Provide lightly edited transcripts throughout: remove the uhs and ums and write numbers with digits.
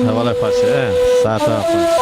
Havalar parça, saat parça.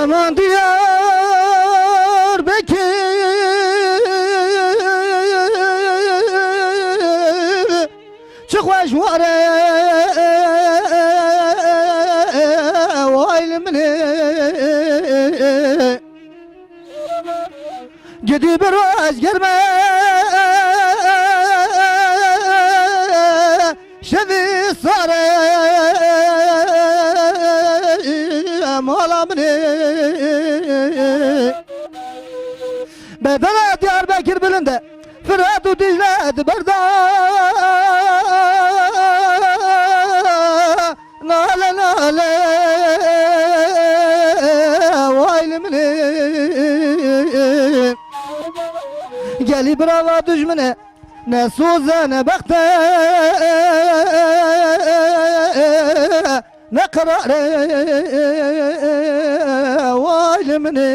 Aman Diyarbakır çıkmış var vailmini gidi biraz gelme şevi sarı malamını bedene Diyarbakır bilinde Fırat'u Dicle'di berda nale nale vaylimini geli brava düşmene ne suze ne bekte ne kararı vaylimini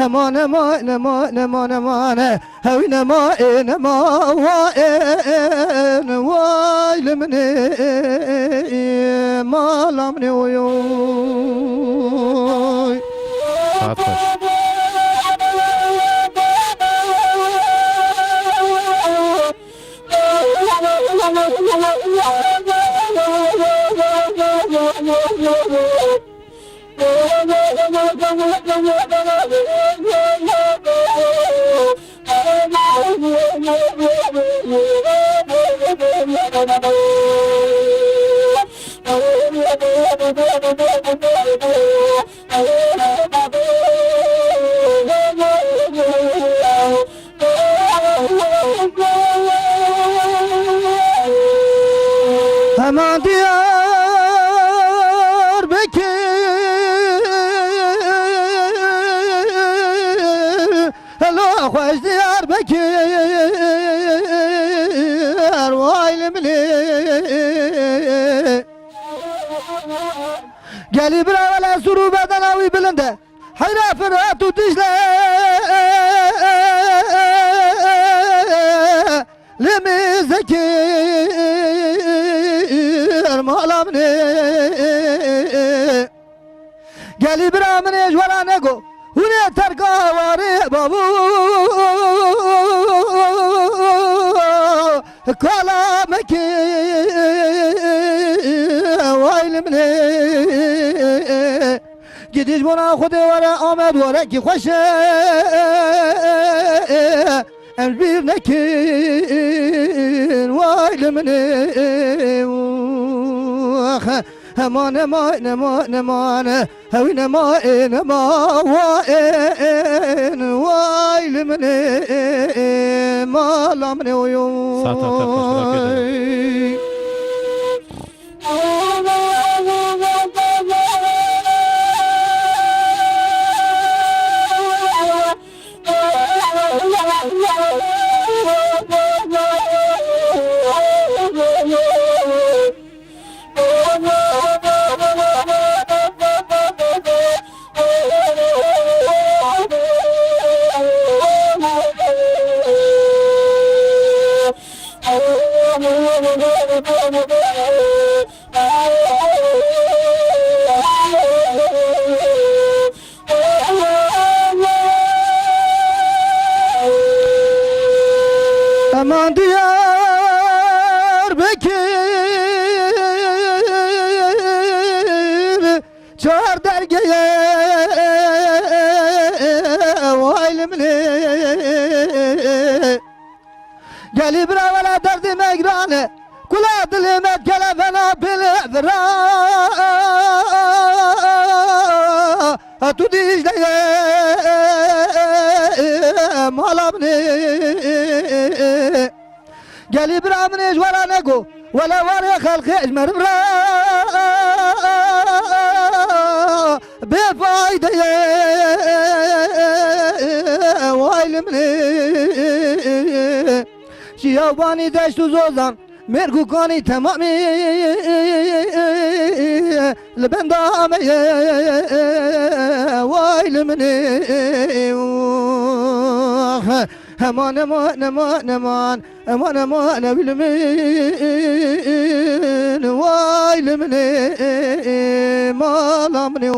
aman aman aman aman aman havin aman aman vaylimini malamni oy Saat parça. Aman Diyarbakır Hello hoş Diyarbakır Vaylimli Geli bir evvela suru beden avi bilinde Hayra Fırat'u Dicle Lemi zekir malamni Geli bir amine ejvara nego Hune terka vari babu Kala meki Vaylimni Gidiş buna khude vara Ahmet vara ki khoşe bir nekin vaylimni aman aman aman aman havin aman aman vaylimni malamni uyum Saat parça. Aman Diyarbakır çağır dergeye vaylimli Gelip ravela derdim egranı kula dilime kelefena bilivra Tu Dicle مالامني قالي برامني ولا نقو ولا ورا خلقي اجمر برا بفايدة وايلمني شياباني دشت زوزان مرگو کانی تمامی لبن دامی وایل منی امان امان امان امان امان امان ویل من وایل منی مالا منی